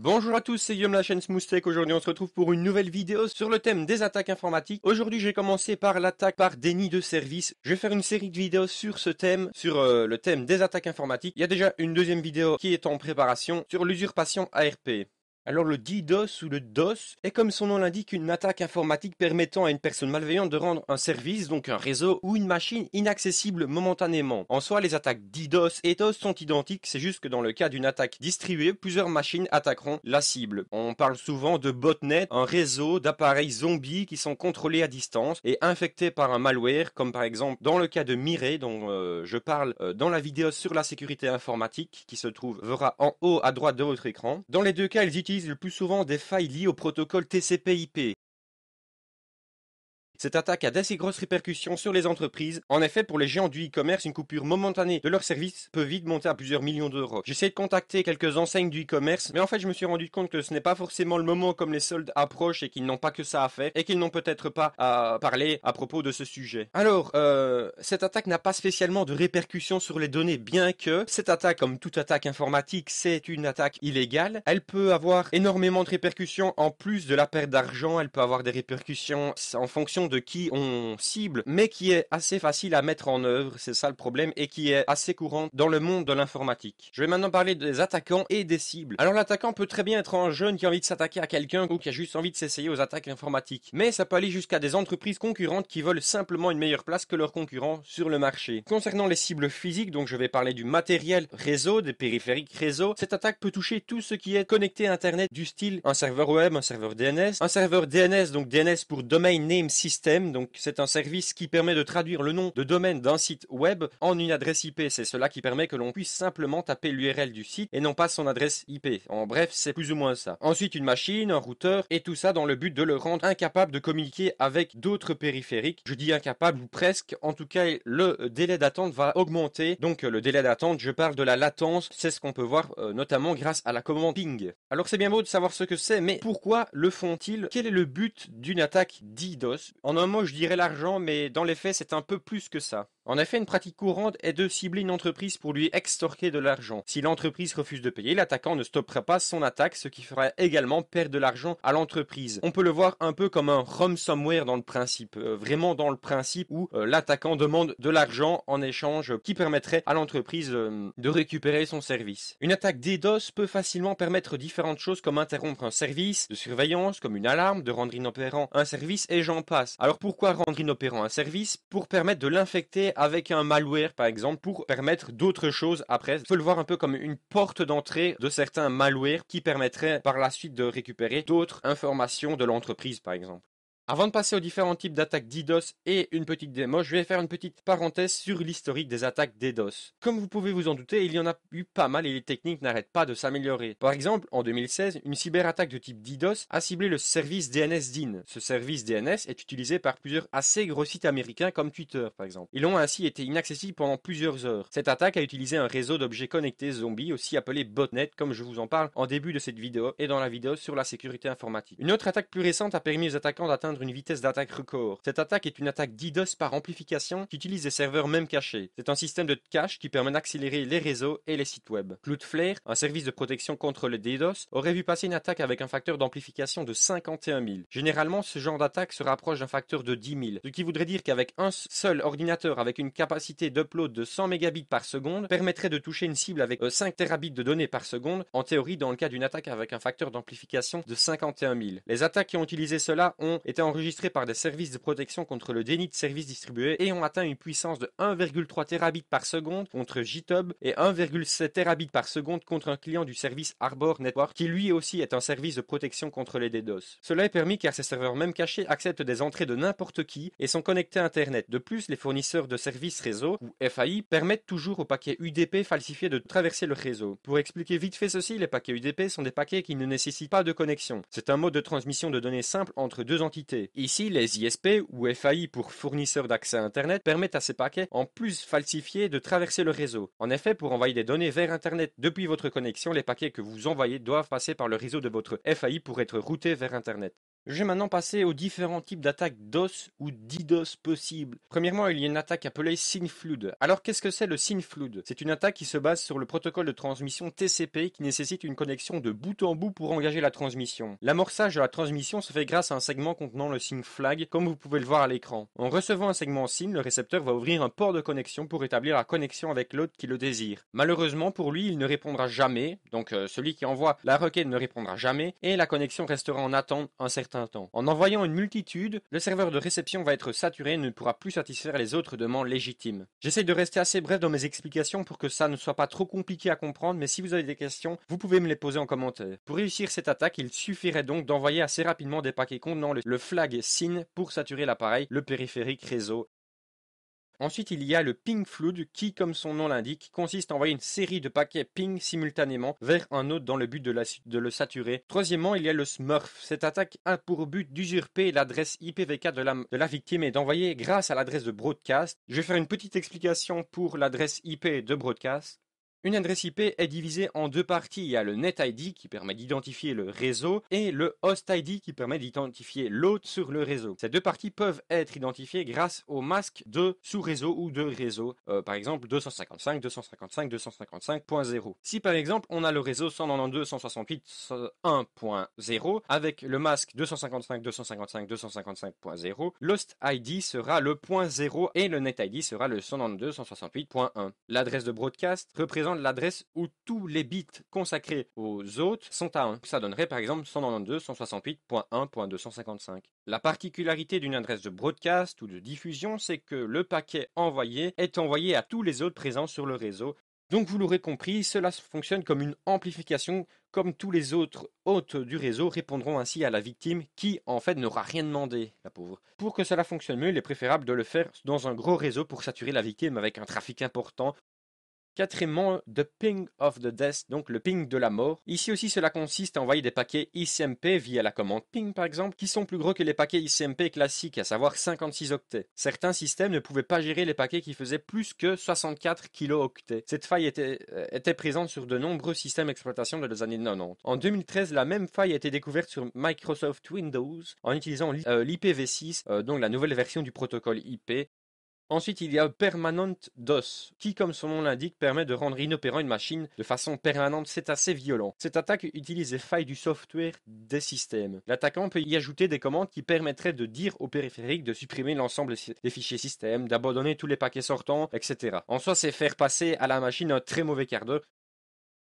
Bonjour à tous, c'est Guillaume la chaîne Smooth. Aujourd'hui on se retrouve pour une nouvelle vidéo sur le thème des attaques informatiques. Aujourd'hui j'ai commencé par l'attaque par déni de service. Je vais faire une série de vidéos sur ce thème, sur le thème des attaques informatiques. Il y a déjà une deuxième vidéo qui est en préparation sur l'usurpation ARP. Alors le DDoS ou le DOS est comme son nom l'indique une attaque informatique permettant à une personne malveillante de rendre un service, donc un réseau ou une machine inaccessible momentanément. En soi les attaques DDoS et DOS sont identiques, c'est juste que dans le cas d'une attaque distribuée, plusieurs machines attaqueront la cible. On parle souvent de botnet, un réseau d'appareils zombies qui sont contrôlés à distance et infectés par un malware, comme par exemple dans le cas de Mirai dont je parle dans la vidéo sur la sécurité informatique qui se trouvera en haut à droite de votre écran. Dans les deux cas ils utilisent le plus souvent des failles liées au protocole TCP/IP. Cette attaque a d'assez grosses répercussions sur les entreprises. En effet, pour les géants du e-commerce, une coupure momentanée de leur service peut vite monter à plusieurs millions d'euros. J'ai essayé de contacter quelques enseignes du e-commerce, mais en fait, je me suis rendu compte que ce n'est pas forcément le moment comme les soldes approchent et qu'ils n'ont pas que ça à faire et qu'ils n'ont peut-être pas à parler à propos de ce sujet. Alors, cette attaque n'a pas spécialement de répercussions sur les données, bien que cette attaque, comme toute attaque informatique, c'est une attaque illégale. Elle peut avoir énormément de répercussions en plus de la perte d'argent. Elle peut avoir des répercussions en fonction de qui on cible, mais qui est assez facile à mettre en œuvre, c'est ça le problème, et qui est assez courante dans le monde de l'informatique. Je vais maintenant parler des attaquants et des cibles. Alors l'attaquant peut très bien être un jeune qui a envie de s'attaquer à quelqu'un ou qui a juste envie de s'essayer aux attaques informatiques. Mais ça peut aller jusqu'à des entreprises concurrentes qui veulent simplement une meilleure place que leurs concurrents sur le marché. Concernant les cibles physiques, donc je vais parler du matériel réseau, des périphériques réseau, cette attaque peut toucher tout ce qui est connecté à Internet du style un serveur web, un serveur DNS, donc DNS pour Domain Name System. Donc c'est un service qui permet de traduire le nom de domaine d'un site web en une adresse IP. C'est cela qui permet que l'on puisse simplement taper l'URL du site et non pas son adresse IP. En bref, c'est plus ou moins ça. Ensuite, une machine, un routeur et tout ça dans le but de le rendre incapable de communiquer avec d'autres périphériques. Je dis incapable ou presque. En tout cas, le délai d'attente va augmenter. Donc le délai d'attente, je parle de la latence. C'est ce qu'on peut voir notamment grâce à la commande ping. Alors c'est bien beau de savoir ce que c'est, mais pourquoi le font-ils? Quel est le but d'une attaque DDoS? En un mot, je dirais l'argent, mais dans les faits, c'est un peu plus que ça. En effet, une pratique courante est de cibler une entreprise pour lui extorquer de l'argent. Si l'entreprise refuse de payer, l'attaquant ne stoppera pas son attaque, ce qui fera également perdre de l'argent à l'entreprise. On peut le voir un peu comme un ransomware dans le principe, vraiment dans le principe où l'attaquant demande de l'argent en échange qui permettrait à l'entreprise de récupérer son service. Une attaque DDoS peut facilement permettre différentes choses comme interrompre un service de surveillance, comme une alarme, de rendre inopérant un service et j'en passe. Alors pourquoi rendre inopérant un service? Pour permettre de l'infecter avec un malware par exemple, pour permettre d'autres choses après. Il faut le voir un peu comme une porte d'entrée de certains malwares qui permettraient par la suite de récupérer d'autres informations de l'entreprise par exemple. Avant de passer aux différents types d'attaques DDoS et une petite démo, je vais faire une petite parenthèse sur l'historique des attaques DDoS. Comme vous pouvez vous en douter, il y en a eu pas mal et les techniques n'arrêtent pas de s'améliorer. Par exemple, en 2016, une cyberattaque de type DDoS a ciblé le service DNS-DIN. Ce service DNS est utilisé par plusieurs assez gros sites américains comme Twitter par exemple. Ils ont ainsi été inaccessibles pendant plusieurs heures. Cette attaque a utilisé un réseau d'objets connectés zombies, aussi appelé botnet, comme je vous en parle en début de cette vidéo et dans la vidéo sur la sécurité informatique. Une autre attaque plus récente a permis aux attaquants d'atteindre une vitesse d'attaque record. Cette attaque est une attaque DDoS par amplification qui utilise des serveurs même cachés. C'est un système de cache qui permet d'accélérer les réseaux et les sites web. Cloudflare, un service de protection contre le DDoS, aurait vu passer une attaque avec un facteur d'amplification de 51 000. Généralement, ce genre d'attaque se rapproche d'un facteur de 10 000, ce qui voudrait dire qu'avec un seul ordinateur avec une capacité d'upload de 100 mégabits par seconde permettrait de toucher une cible avec 5 terabits de données par seconde, en théorie dans le cas d'une attaque avec un facteur d'amplification de 51 000. Les attaques qui ont utilisé cela ont été enregistrées par des services de protection contre le déni de services distribués et ont atteint une puissance de 1,3 terabits par seconde contre GitHub et 1,7 terabits par seconde contre un client du service Arbor Network qui lui aussi est un service de protection contre les DDoS. Cela est permis car ces serveurs même cachés acceptent des entrées de n'importe qui et sont connectés à Internet. De plus, les fournisseurs de services réseau ou FAI permettent toujours aux paquets UDP falsifiés de traverser le réseau. Pour expliquer vite fait ceci, les paquets UDP sont des paquets qui ne nécessitent pas de connexion. C'est un mode de transmission de données simple entre deux entités. Ici, les ISP ou FAI pour fournisseurs d'accès à Internet permettent à ces paquets, en plus falsifiés, de traverser le réseau. En effet, pour envoyer des données vers Internet depuis votre connexion, les paquets que vous envoyez doivent passer par le réseau de votre FAI pour être routés vers Internet. Je vais maintenant passer aux différents types d'attaques DOS ou DDoS possibles. Premièrement, il y a une attaque appelée SYNFlood. Alors qu'est-ce que c'est le SYNFlood? C'est une attaque qui se base sur le protocole de transmission TCP qui nécessite une connexion de bout en bout pour engager la transmission. L'amorçage de la transmission se fait grâce à un segment contenant le SYN flag, comme vous pouvez le voir à l'écran. En recevant un segment SYN, le récepteur va ouvrir un port de connexion pour établir la connexion avec l'autre qui le désire. Malheureusement pour lui, il ne répondra jamais, donc celui qui envoie la requête ne répondra jamais, et la connexion restera en attente un certain temps. En envoyant une multitude, le serveur de réception va être saturé et ne pourra plus satisfaire les autres demandes légitimes. J'essaie de rester assez bref dans mes explications pour que ça ne soit pas trop compliqué à comprendre, mais si vous avez des questions, vous pouvez me les poser en commentaire. Pour réussir cette attaque, il suffirait donc d'envoyer assez rapidement des paquets contenant le flag SYN pour saturer l'appareil, le périphérique réseau. Ensuite, il y a le ping flood qui, comme son nom l'indique, consiste à envoyer une série de paquets ping simultanément vers un autre dans le but de le saturer. Troisièmement, il y a le smurf. Cette attaque a pour but d'usurper l'adresse IPv4 de la victime et d'envoyer grâce à l'adresse de broadcast. Je vais faire une petite explication pour l'adresse IP de broadcast. Une adresse IP est divisée en deux parties. Il y a le NetID qui permet d'identifier le réseau et le HostID qui permet d'identifier l'hôte sur le réseau. Ces deux parties peuvent être identifiées grâce au masque de sous-réseau ou de réseau. Par exemple 255.255.255.0. Si par exemple on a le réseau 192.168.1.0 avec le masque 255.255.255.0, l'HostID sera le .0 et le NetID sera le 192.168.1. L'adresse de broadcast représente l'adresse où tous les bits consacrés aux hôtes sont à 1. Ça donnerait par exemple 192.168.1.255. La particularité d'une adresse de broadcast ou de diffusion, c'est que le paquet envoyé est envoyé à tous les autres présents sur le réseau. Donc vous l'aurez compris, cela fonctionne comme une amplification, comme tous les autres hôtes du réseau répondront ainsi à la victime qui en fait n'aura rien demandé, la pauvre. Pour que cela fonctionne mieux, il est préférable de le faire dans un gros réseau pour saturer la victime avec un trafic important. Quatrièmement, the ping of the death, donc le ping de la mort. Ici aussi, cela consiste à envoyer des paquets ICMP via la commande ping par exemple, qui sont plus gros que les paquets ICMP classiques, à savoir 56 octets. Certains systèmes ne pouvaient pas gérer les paquets qui faisaient plus que 64 kilooctets. Cette faille était présente sur de nombreux systèmes d'exploitation de les années 90. En 2013, la même faille a été découverte sur Microsoft Windows en utilisant l'IPv6, donc la nouvelle version du protocole IP. Ensuite, il y a Permanent DOS, qui, comme son nom l'indique, permet de rendre inopérant une machine de façon permanente. C'est assez violent. Cette attaque utilise les failles du software des systèmes. L'attaquant peut y ajouter des commandes qui permettraient de dire au périphérique de supprimer l'ensemble des fichiers système, d'abandonner tous les paquets sortants, etc. En soi, c'est faire passer à la machine un très mauvais quart d'heure.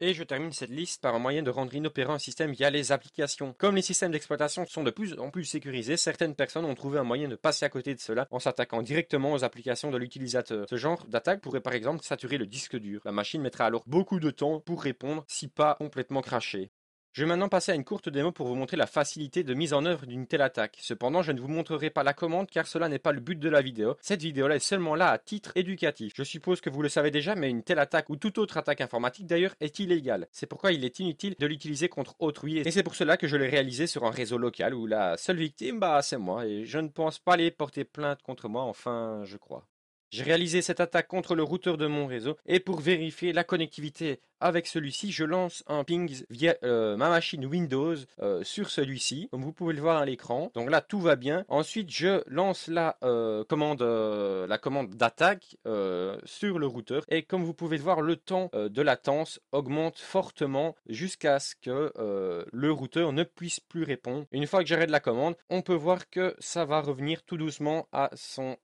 Et je termine cette liste par un moyen de rendre inopérant un système via les applications. Comme les systèmes d'exploitation sont de plus en plus sécurisés, certaines personnes ont trouvé un moyen de passer à côté de cela en s'attaquant directement aux applications de l'utilisateur. Ce genre d'attaque pourrait par exemple saturer le disque dur. La machine mettra alors beaucoup de temps pour répondre, si pas complètement craché. Je vais maintenant passer à une courte démo pour vous montrer la facilité de mise en œuvre d'une telle attaque. Cependant, je ne vous montrerai pas la commande car cela n'est pas le but de la vidéo. Cette vidéo-là est seulement là à titre éducatif. Je suppose que vous le savez déjà, mais une telle attaque ou toute autre attaque informatique d'ailleurs est illégale. C'est pourquoi il est inutile de l'utiliser contre autrui et c'est pour cela que je l'ai réalisé sur un réseau local où la seule victime, c'est moi et je ne pense pas aller porter plainte contre moi, enfin, je crois. J'ai réalisé cette attaque contre le routeur de mon réseau et pour vérifier la connectivité avec celui-ci, je lance un ping via ma machine Windows sur celui-ci, comme vous pouvez le voir à l'écran. Donc là, tout va bien. Ensuite, je lance la commande d'attaque sur le routeur et comme vous pouvez le voir, le temps de latence augmente fortement jusqu'à ce que le routeur ne puisse plus répondre. Une fois que j'arrête la commande, on peut voir que ça va revenir tout doucement à son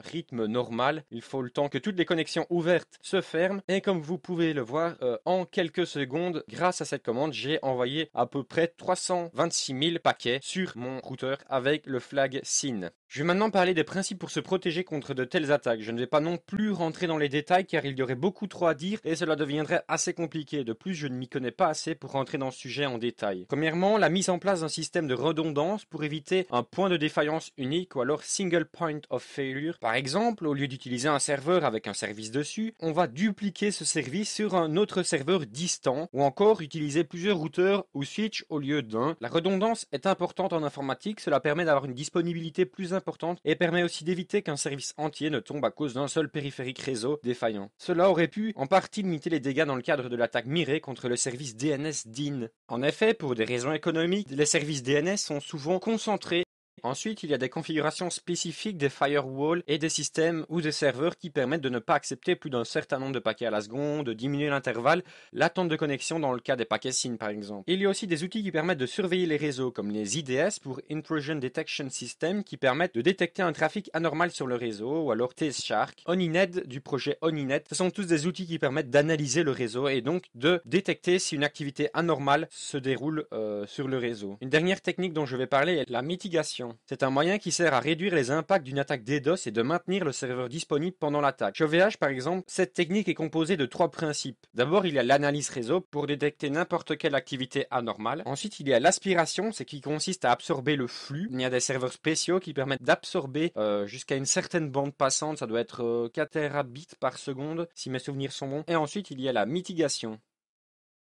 rythme normal. Il faut le temps que toutes les connexions ouvertes se ferment et comme vous pouvez le voir, en quelques secondes, grâce à cette commande, j'ai envoyé à peu près 326 000 paquets sur mon routeur avec le flag SYN. Je vais maintenant parler des principes pour se protéger contre de telles attaques. Je ne vais pas non plus rentrer dans les détails car il y aurait beaucoup trop à dire et cela deviendrait assez compliqué. De plus, je ne m'y connais pas assez pour rentrer dans ce sujet en détail. Premièrement, la mise en place d'un système de redondance pour éviter un point de défaillance unique ou alors single point of failure. Par exemple, au lieu d'utiliser un serveur avec un service dessus, on va dupliquer ce service sur un autre serveur distant ou encore utiliser plusieurs routeurs ou switches au lieu d'un. La redondance est importante en informatique, cela permet d'avoir une disponibilité plus importante et permet aussi d'éviter qu'un service entier ne tombe à cause d'un seul périphérique réseau défaillant. Cela aurait pu en partie limiter les dégâts dans le cadre de l'attaque Mirai contre le service DNS DIN. En effet, pour des raisons économiques, les services DNS sont souvent concentrés. Ensuite, il y a des configurations spécifiques des firewalls et des systèmes ou des serveurs qui permettent de ne pas accepter plus d'un certain nombre de paquets à la seconde, de diminuer l'intervalle, l'attente de connexion dans le cas des paquets SYN par exemple. Il y a aussi des outils qui permettent de surveiller les réseaux comme les IDS pour Intrusion Detection System qui permettent de détecter un trafic anormal sur le réseau ou alors TSShark, Oninet du projet Oninet. Ce sont tous des outils qui permettent d'analyser le réseau et donc de détecter si une activité anormale se déroule sur le réseau. Une dernière technique dont je vais parler est la mitigation. C'est un moyen qui sert à réduire les impacts d'une attaque DDoS et de maintenir le serveur disponible pendant l'attaque. Chez OVH par exemple, cette technique est composée de 3 principes. D'abord, il y a l'analyse réseau pour détecter n'importe quelle activité anormale. Ensuite, il y a l'aspiration, c'est qui consiste à absorber le flux. Il y a des serveurs spéciaux qui permettent d'absorber jusqu'à une certaine bande passante, ça doit être 4 terabits par seconde si mes souvenirs sont bons. Et ensuite, il y a la mitigation.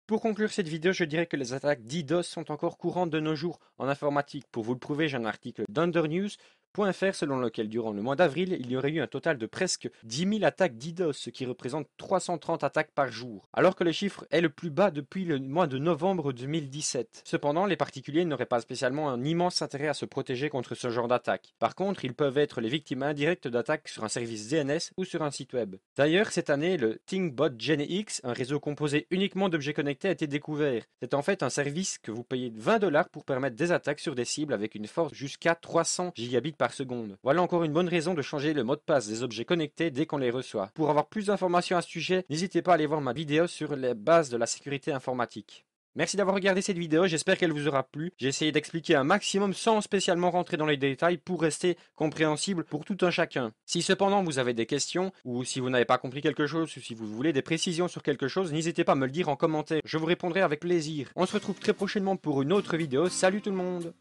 Pour conclure cette vidéo, je dirais que les attaques DDoS sont encore courantes de nos jours en informatique. Pour vous le prouver, j'ai un article d'undernews.fr selon lequel durant le mois d'avril, il y aurait eu un total de presque 10 000 attaques DDoS, ce qui représente 330 attaques par jour, alors que le chiffre est le plus bas depuis le mois de novembre 2017. Cependant, les particuliers n'auraient pas spécialement un immense intérêt à se protéger contre ce genre d'attaque. Par contre, ils peuvent être les victimes indirectes d'attaques sur un service DNS ou sur un site web. D'ailleurs, cette année, le Thingbot GenX, un réseau composé uniquement d'objets connectés, a été découvert. C'est en fait un service que vous payez 20 $ pour permettre des attaques sur des cibles avec une force jusqu'à 300 gigabits par seconde. Voilà encore une bonne raison de changer le mot de passe des objets connectés dès qu'on les reçoit. Pour avoir plus d'informations à ce sujet, n'hésitez pas à aller voir ma vidéo sur les bases de la sécurité informatique. Merci d'avoir regardé cette vidéo, j'espère qu'elle vous aura plu. J'ai essayé d'expliquer un maximum sans spécialement rentrer dans les détails pour rester compréhensible pour tout un chacun. Si cependant vous avez des questions, ou si vous n'avez pas compris quelque chose, ou si vous voulez des précisions sur quelque chose, n'hésitez pas à me le dire en commentaire, je vous répondrai avec plaisir. On se retrouve très prochainement pour une autre vidéo, salut tout le monde!